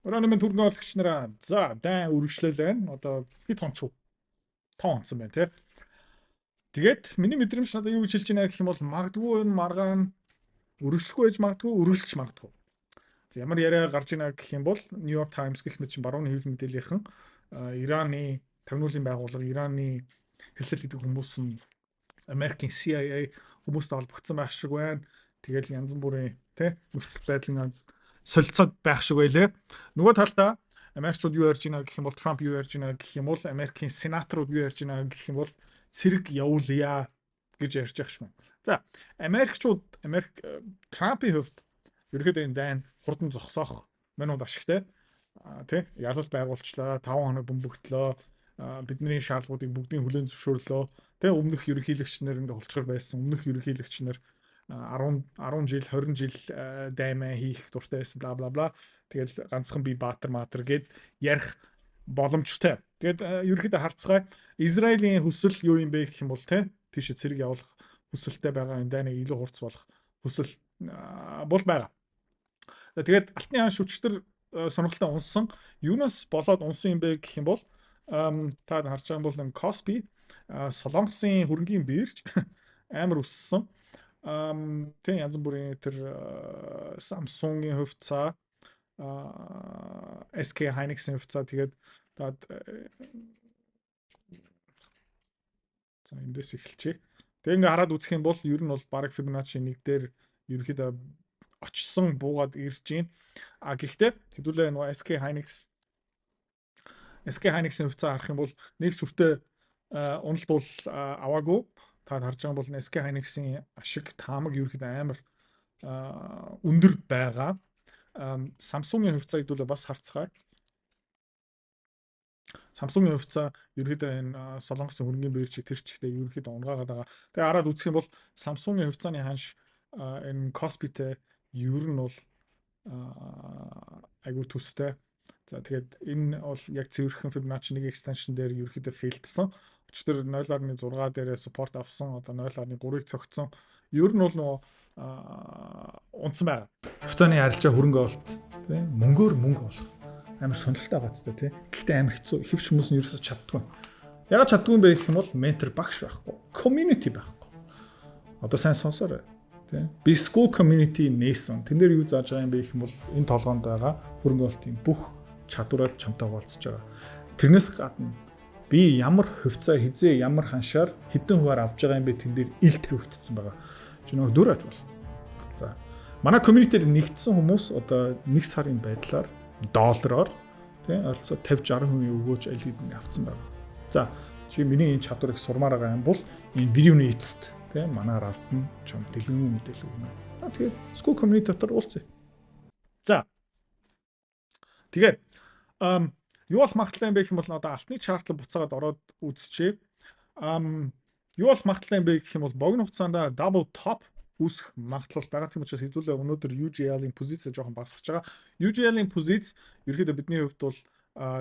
Орооны минь түргэн оологч нараа за дайн үргэлжлэл байна. Одоо хэд хонц 5 онцсон байна тий. Тэгээд миний мэдрэмж надад юу гэж хэлж байна гэх юм бол магадгүй энэ маргаан үргэлжлэхгүй байж магадгүй үргэлжлэж магадгүй. За ямар яриа гарч ийнэ гэх юм бол New York Times гэх мэт чинь барууны хэвлэл мэдээллийнхэн Ираны тагнуулын байгууллага Ираны хэлсэл гэдэг хүмүүс нь Америкийн CIA хүмүүстэй холбогдсон байх шиг байна. Тэгэл янз бүрийн тий нөхцөл байдлын солилцоод байх шиг байлээ. Нөгөө талдаа Америкчууд юу ярьж байна гэх юм бол Трамп юу ярьж байна гэх юм бол Америкийн сенаторууд юу ярьж байна гэх юм бол цэрэг явуулъя гэж ярьж байгаа юм. За Америкчууд Трампын хувьд ерөөдөө энэ дайн хурдан зогсоох минут ашигтай тий ялалт байгуулчлаа 5 хоног бөмбөгдлөө бидний шаардлагуудыг бүгдийг хүлээн зөвшөөрлөө тий өмнөх ерөнхийлөгч нар ингээ hulчгар байсан өмнөх ерөнхийлөгч нар 10 жил 20 жил даймаа хийх дуртай байсан бла бла бла тэгэл ганцхан би баатар маатар гэд ярих боломжтой. Тэгэд ерөнхийдөө харцгаая Израилийн хүсэл юу юм бэ гэх юм бол тий тийш цэрэг явуулах хүсэлтэй байгаа энэ дайныг илүү хурц болох хүсэл бол байгаа. Тэгээд алтны хаан шүчтэр сонирхолтой унсан юунаас болоод унсан юм бэ гэх юм бол та харж байгаа бол энэ Косби Солонгосын хөрөнгийн бирж амар өссөн. Тэг янз бүрийн тэр Samsung-ийн хувьцаа SK Hynix-ийн хувьцаа тэгээд за эндээс эхэлчихье. Тэг ингээ хараад үзэх юм бол ер нь бол баг Fibonacci 1 дээр ерөөхдөө очсон буугаад ирж гин. Гэхдээ хэдүүлээ нөгөө SK Hynix-ийн хувьцаа харах юм бол нэг сүртэй уналт бол аваагүй. Та харж байгаа бол SK Hynix-ийн ашиг таамаг ерөөхдөө амар өндөр байгаа. Samsung-ийн хувьцаа хэдүүлээ бас харцгаая. Samsung-ийн хувьцаа ерөөхдөө энэ Солонгосын хөрөнгийн биржийг тэр чигтээ ерөөхдөө унгаагаад байгаа. Тэгээ хараад үзэх юм бол Samsung-ийн хувьцааны ханш энэ Kospi-тэй ер нь бол айгуу төстэй. За тэгээд энэ бол яг цэвэрхэн Fibonacci 1 extension дээр ерөөхдөө фейлдсэн. Өчтөр 0.6 дээрээ support авсан. Одоо 0.3-ыг цогцсон. Ер нь бол нөгөө унтсан байгаа. Хувьцааны арилжаа хөрөнгө олт тий мөнгөөр мөнгө олох амар сонирхолтой байгаа ч тий. Гэхдээ амар хэцүү. Хэвч хүмүүс нь ерөөсөж чаддгүй. Ягаад чаддгүй юм бэ гэх юм бол ментор багш байхгүй. Community байхгүй. Одоо сайн сонсоорой. Тий. Би school community нээсэн. Тэн дээр юу зааж байгаа юм бэ гэх юм бол энэ толгоонд байгаа хөрөнгө олтын бүх чадвараар чамтай хуваалцаж байгаа. Тэрнээс гадна би ямар хувьцаа хизээ ямар ханшаар хэдэн хуваар авж байгаа юм бэ тэн дээр ил тавигдсан байгаа. Чи нөгөө дүр аж бол. За. Манай community-д нэгдсэн хүмүүс одоо 1 сарын байдлаар доллараар тий ойролцоо 50-60% өгөөж аль хэдийн авцсан байна. За, чи миний энэ чадварыг сурмаар байгаа юм бол энэ видеоны эцэст тий манаар автна чам дэлгэн мэдээлэл өгнө. Тэгээд school community дотор уулзъя. За. Тэгээд юу бол магталтай юм бэ гэх юм бол одоо алтны чартлал буцаагаад ороод үзчихье. Юу бол магталтай юм бэ гэх юм бол богино хугацаанд double top үүсэх магадлал байгаа. Тийм учраас хэдүүлээ өнөөдөр UGL-ийн позиц жоохон багасгаж байгаа. UGL-ийн позиц ерөөдөө бидний хувьд бол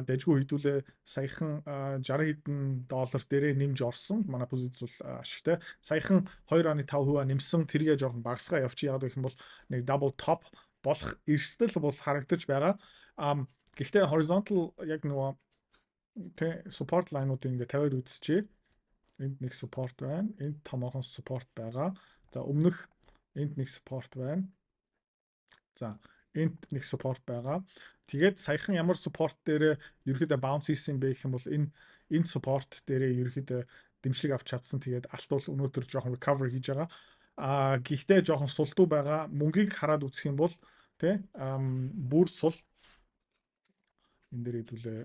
дайггүй хэдүүлээ саяхан 60 хэдэн доллар дээрээ нэмж орсон. Манай позиц бол ашигтай. Саяхан 2.5% нэмсэн. Тэргээ жоохон багасгаа явчих яагаад гэх юм бол нэг double top болох эрсдэл бол харагдаж байгаа. Гэхдээ horizontal яг нөгөө тэ support line-уудыг ингээ тавиад үзчихье. Энд нэг support байна. Энд томоохон support байгаа. За өмнөх энд нэг support байна. За энд нэг support байгаа. Тэгээд саяхан ямар support дээр ерөөдөө bounce хийсэн бэ гэх юм бол энэ support дээр ерөөдөө дэмжлэг авч чадсан. Тэгээд алт бол өнөөдөр жоохон recover хийж байгаа. Гэхдээ жоохон сулдуу байгаа. Мөнгийг хараад үзэх юм бол тэ бүр сул энэ дээр хэдүүлээ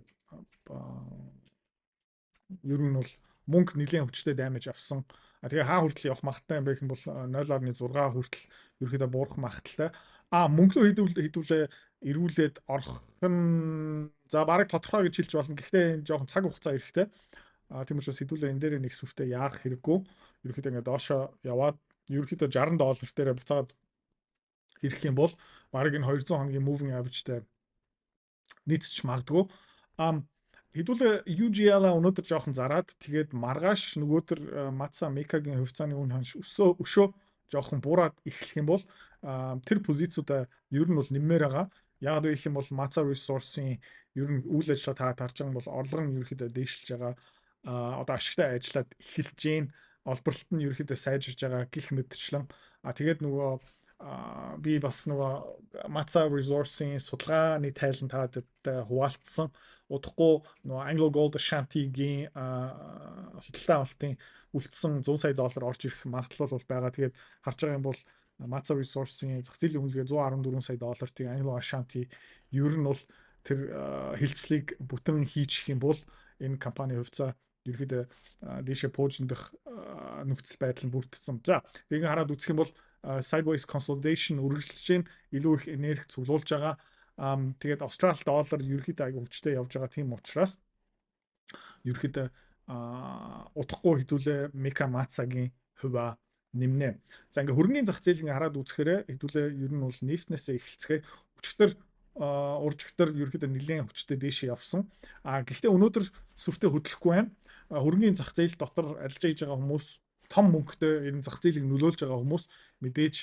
ер нь бол мөнгө нэлийн өвчтэй даймаж авсан. Тэгээ хаа хүртэл явах магадaltaй юм бэ гэх юм бол 0.6 хүртэл ерөөдөө буурах магадaltaй. Мөнгө хэдүүлээ эргүүлээд орох нь за бараг тодорхой гэж хэлж болно. Гэхдээ энэ жоохон цаг хугацаа хэрэгтэй. Тийм учраас хэдүүлээ энэ дээр нэг сүртэй яарах хэрэггүй. Ерөөдөө ингээд доошоо яваад ерөөдөө $60 дээрээ буцаад ирэх юм бол бараг энэ 200 хоногийн moving average-тэй нийцч магадгүй. Хэдүүлээ UGL-а өнөөдөр жоохон зараад тэгээд маргааш нөгөөдөр Matsa Meka-гийн хувьцааны үн ханш өшөө жоохон буураад эхлэх юм бол тэр позициудаа ер нь бол нэммээр байгаа. Яг гэх юм бол Matza Resource-ийн ер нь үйл ажиллагаа та харж байгаа бол орлого нь ерөөхдөө дээшилж байгаа. Одоо ашигтай ажиллаад эхэлж гин, олборлолт нь ерөөхдөө сайжирж байгаа гэх мэтчлэн. Тэгээд нөгөө би бас нөгөө Matza Resource-ийн судалгааны тайлантад хуваалцсан. Удахгүй нөгөө Anglo Gold Ashanti-гийн хөдөлთა авалтын үлдсэн $100 сая орж ирэх магадлал бол байгаа. Тэгээд харж байгаа юм бол Matza Resource-ийн зах зээлийн үнэлгээ $114 сая. Тийм Anglo Ashanti ер нь бол тэр хилцлийг бүтэн хийчих юм бол энэ компани хувьцаа ерөөдөө дээшээ пуужиндах нөхцөл байдал нь бүрдсэн. За, тэрийг хараад үзэх юм бол sideways consolidation үргэлжлэж байна. Илүү их энерги цуглуулж байгаа. Тэгээд Австрали доллар ерөөдөө аягүй хүчтэй явж байгаа. Тийм учраас ерөөдөө удахгүй хэдүүлээ Meka Matza-гийн хувь нэмнэ. За ингээ хөрөнгөний зах зээл ингээ хараад үзэхээр хэдүүлээ ер нь бол нефтнээсээ эхэлцгээ өчигдөр уржигтэр ерөөдөө нэлээд хүчтэй дээшээ явсан. Гэхдээ өнөөдөр сүртэй хөдлөхгүй байна. Хөрөнгөний зах зээл дотор арилжаа хийж байгаа хүмүүс том мөнгөтэй энэ зах зээлийг нөлөөлж байгаа хүмүүс мэдээж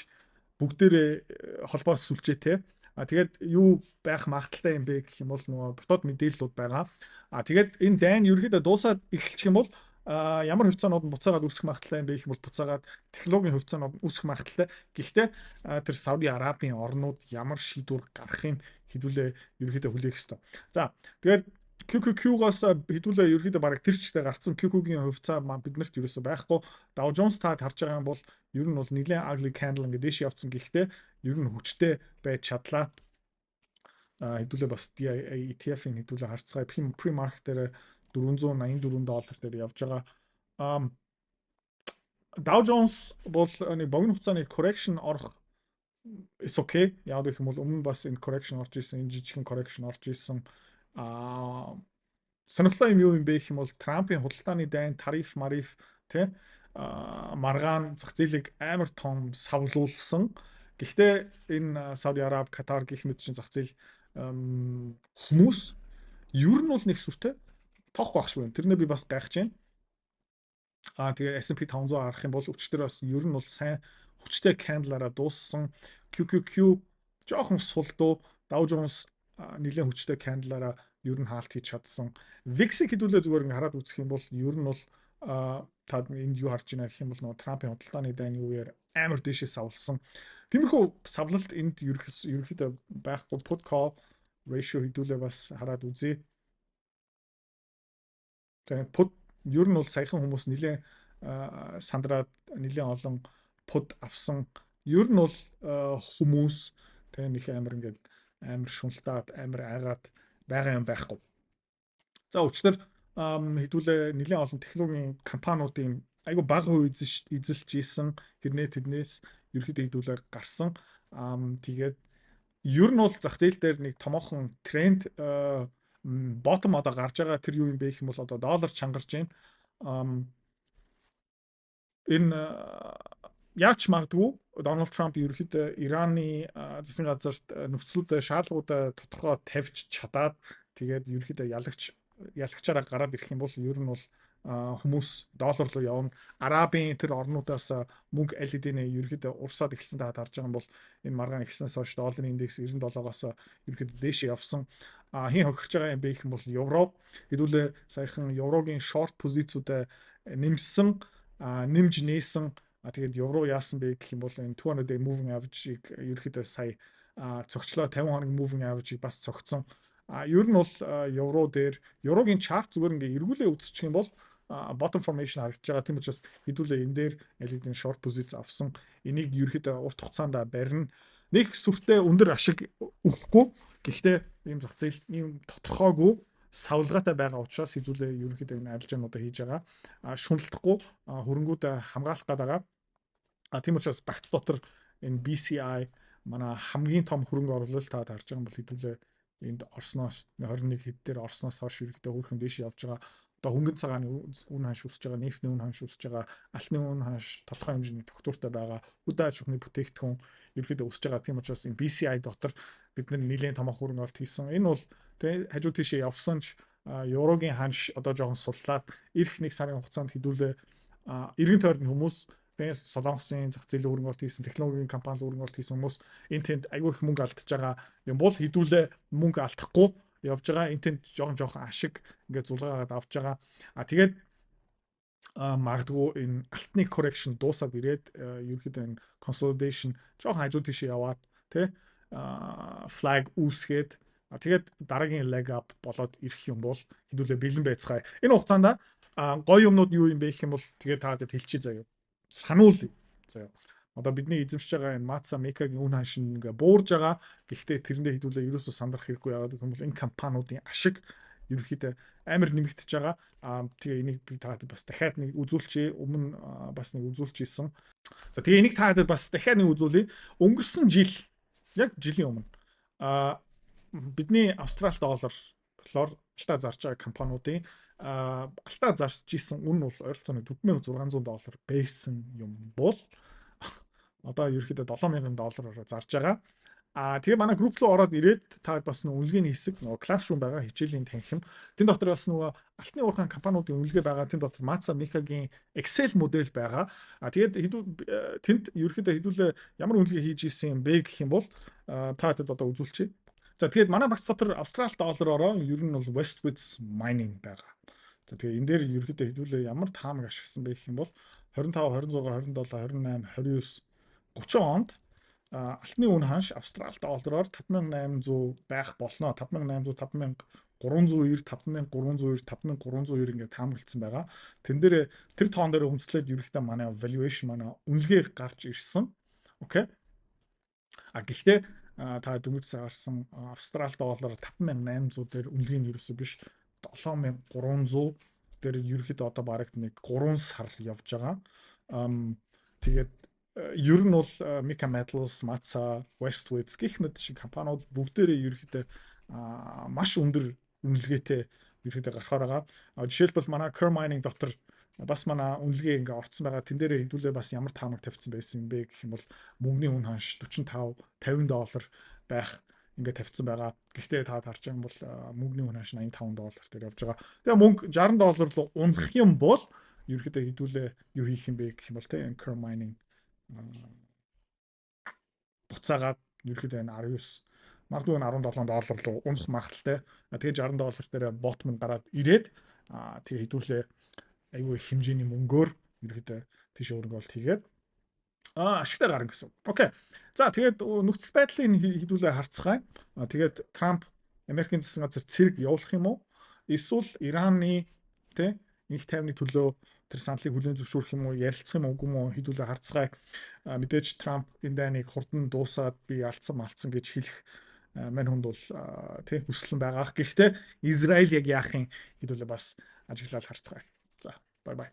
бүгдээрээ холбоос сүлжээтэй. Тэгээд юу байх магадaltaй юм бэ гэх юм бол нөгөө дотоод мэдээллүүд байгаа. Тэгээд энэ дайн ерөөдөө дуусаад эхэлчих юм бол ямар хувьцаанууд нь буцаагаад үүсэх магадaltaй юм бэ гэх юм бол буцаагаад технологийн хувьцаанууд үүсэх магадaltaй. Гэхдээ тэр Сауди Арабын орнууд ямар шийдвэр гаргахын хэдүүлээ ерөөдөө хүлээх ёстой. За тэгээд QQQ-гаас хэдүүлээ ерөөдөө бараг тэр чигтээ гарцсан QQQ-гийн хувьцаа биднэрт ерөөсөө байхгүй. Dow Jones таад харж байгаа юм бол ер нь бол нэлээд ugly candle ингээд дэш явцсан. Гэхдээ ер нь хүчтэй байж чадлаа. Хэдүүлээ бас DIA ETF-ийн хэдүүлээ харцгаая pre-market дээр $484 дээр явж байгаа. Dow Jones бол нэг богино хугацааны correction орох is okay. Яг гэх юм бол өмнө бас энэ correction орж ирсэн, энэ жижигхэн correction орж ирсэн. Сонирхолтой юм юу юм бэ гэх юм бол Трампын худалдааны дайн, тариф, мариф тэ маргаан зах зээлийг амар том савлуулсан. Гэхдээ энэ Сауди Араб, Катар гэх мэт чинь зах зээл хүмүүс ер нь бол нэг сүртэй тох байх шүү. Тэрнээ би бас гайхаж байна. Тэгээ S&P 500 харах юм бол өчтөр бас ер нь бол сайн хүчтэй candle-аараа дууссан. QQQ жоохон сулдуу, Dow Jones нэлээд хүчтэй candle-аараа ер нь хаалт хийж чадсан. VIX-ийг хэдүүлээ зүгээр ингээ хараад үзэх юм бол ер нь бол та энд юу харж байна гэх юм бол нөгөө Трампын худалдааны дайны үеэр амар дэшээ савлсан. Тиймэрхүү савлалт энд ерөөхдөө байхгүй. Put call ratio хэдүүлээ бас хараад үзье. Тэгээд put ер нь бол саяхан хүмүүс нэлээд сандраад нэлээд олон put авсан. Ер нь бол хүмүүс тэгээд нэг амар ингээд амар шуналтаад амар айгаад байгаа юм байхгүй. За өчтөр хэдүүлээ нэлээд олон технологийн компаниудын айгу бага хувь эзэлж ийсэн тэрнээс ерөөхдөө хэдүүлээ гарсан. Тэгээд ер нь бол зах зээл дээр нэг томоохон тренд bottom одоо гарч байгаа тэр юу юм бэ гэх юм бол одоо доллар чангарч байна. Энэ яаж магадгүй Дональд Трамп ерөөхдөө Ираны засгийн газарт нөхцлүүд шаардлагуудаа тодорхой тавьж чадаад тэгээд ерөөхдөө ялагчаараа гараад ирэх юм бол ер нь бол хүмүүс доллар руу явна. Арабын тэр орнуудаас мөнгө аль хэдийнэ ерөөхдөө урсаад эхэлсэн та харж байгаа юм бол энэ маргаан эхэлснээс хойш долларын индекс 97-оос ерөөхдөө дээш явсан. Хин хохирч байгаа юм бэ гэх юм бол евро хэдүүлээ саяхан еврогийн short позициудаа нэмсэн, нэмж нээсэн. Тэгээд евро яасан бэ гэх юм бол энэ 200-day moving average-ийг ерөөхдөө сая цогцлоо 50 хоног moving average-ийг бас цогцсон. Ер нь бол евро дээр еврогийн чарт зүгээр ингээ эргүүлээ үзчих юм бол bottom formation харагдаж байгаа. Тийм учраас хэдүүлээ энэ дээр аль хэдийн short position авсан. Энийг ерөөхдөө урт хугацаанд барина. Нэг сүртэй өндөр ашиг өгөхгүй. Гэхдээ ийм зах зээл ийм тодорхойгүй савлгаатай байгаа учраас хэдүүлээ ерөөхдөө энэ арилжаануудаа хийж байгаа. Шүнлэхгүй хөрөнгүүд хамгаалах гэдэг. Тийм учраас багц дотор энэ BCI манай хамгийн том хөрөнгө оруулалт та харж байгаа юм бол хэдүүлээ энд Орсноос 21 хэд дээр Орсноос хойш ерөөхдөө хөрхэн дэше явж байгаа. Одоо хөнгөн цагааны үн ханш үсэж байгаа, нефтний үн ханш үсэж байгаа, алтны үн ханш тодорхой хэмжээний тогтвортой байгаа. Үдэ аж ахуйн бүтээгдэхүүн ерөөхдөө өсөж байгаа. Тийм учраас энэ BCI дотор бид нэлээд томоохон хөрөнгө оруулалт хийсэн. Энэ бол хажуу тийшээ явсан ч еврогийн ханш одоо жоохон суллаад ирэх нэг сарын хугацаанд хэдүүлээ эргэн тойрны хүмүүс тэ Солонгосын зах зээлийн хөрөнгө оруулалт хийсэн, технологийн компани хөрөнгө оруулалт хийсэн хүмүүс энэ тэнд айгүй их мөнгө алдаж байгаа юм бол хэдүүлээ мөнгө алдахгүй явж байгаа. Энэ тэнд жоохон ашиг ингээд зулгаагаад авч байгаа. Тэгээд магадгүй энэ алтны correction дуусаад ирээд ерөөхдөө энэ consolidation жоохон хажуу тийш яваад тэ flag үүсгээд тэгээд дараагийн leg up болоод ирэх юм бол хэдүүлээ бэлэн байцгаая. Энэ хугацаанд гоё юмнууд юу юм бэ гэх юм бол тэгээд та хэд хэлчихье заяа. Сануулъя. Заяа. Одоо бидний эзэмшиж байгаа энэ Matsa Meka-гийн үн ханшин ингээ буурж байгаа. Гэхдээ тэрэндээ хэдүүлээ ерөөсөө сандрах хэрэггүй яагаад гэвэл энэ компаниудын ашиг ерөөхдөө амар нэмэгдэж байгаа. Тэгээ энийг би таад бас дахиад нэг үзүүлчихье. Өмнө бас нэг үзүүлчихсэн. За тэгээ энийг таад бас дахиад нэг үзүүлье. Өнгөрсөн жил яг жилийн өмнө бидний Австрали доллараар алтаа зарж байгаа компаниудын алтаа зарж исэн үн бол ойролцоогоор $4,600 байсан юм бол одоо ерөөхдөө $7,000 зарж байгаа. Тэгээ манай групп руу ороод ирээд та бас нөгөө үнэлгээний хэсэг нөгөө classroom байгаа хичээлийн танхим. Тэн дотор бас нөгөө алтны уурхайн компаниудын үнэлгээ байгаа. Тэн дотор Matsa Meka-гийн Excel модель байгаа. Тэгээд тэнд ерөөхдөө хэдүүлээ ямар үнэлгээ хийж исэн юм бэ гэх юм бол та хэд одоо үзүүлчихье. За тэгээд манай багц дотор Австрали доллараар ер нь бол Westwoods Mining байгаа. За тэгээд энэ дээр ерөөхдөө хэдүүлээ ямар таамаг ашигласан бэ гэх юм бол 25, 26, 27, 28, 29, 30 онд алтны үн ханш Австрали доллараар 5,800 байх болно. 5,800, 5,390, 5,390, 5,390 ингээд таамаглагдсан байгаа. Тэн дээр тэр тоон дээр үндэслээд ерөөхдөө манай valuation манай үнэлгээ гарч ирсэн. Окей. Гэхдээ та дөнгөж сарсан Австрали доллараар 5,800 дээр үнэлгээ нь ерөөсөө биш 7,300 дээр ерөөхдөө одоо бараг нэг 3 сар явж байгаа. Тэгээд ер нь бол Meka Metals, Matsa, Westwoods гэх мэт шиг компаниуд бүгдээрээ ерөөхдөө маш өндөр үнэлгээтэй ерөөхдөө гарахаар байгаа. Жишээлбэл манай Core Mining дотор бас манай үнэлгээ ингээ орцсон байгаа. Тэн дээрээ хэдүүлээ бас ямар таамаг тавьсан байсан юм бэ гэх юм бол мөнгөний үн ханш $45, $50 байх ингээ тавьсан байгаа. Гэхдээ та харж байгаа юм бол мөнгөний үн ханш $85 дээр явж байгаа. Тэгээ мөнгө $60 руу унах юм бол ерөөхдөө хэдүүлээ юу хийх юм бэ гэх юм бол тэ Core Mining буцаагаад ерөөхдөө энэ 19 магадгүй $17 руу унах магадaltaй. Тэгээ $60 дээр bottom нь гараад ирээд тэгээ хэдүүлээ айгүй их хэмжээний мөнгөөр ерөөхдөө тийш өөрөнгөлт хийгээд ашигтай гарна гэсэн. Окей. За тэгээд нөхцөл байдлыг хэдүүлээ харцгаая. Тэгээд Трамп Америкийн засгийн газар цэрэг явуулах юм уу? Эсвэл Ираны тэ их тайвны төлөө тэр саналыг хүлээн зөвшөөрөх юм уу, ярилцах юм уу хэдүүлээ харцгаая. Мэдээж Трамп энэ дайныг хурдан дуусаад би алдсан гэж хэлэх мань хүнд бол тий хүсэлэн байгаа. Гэхдээ Израиль яг яахын хэдүүлээ бас ажиглал харцгаая. За, бай бай.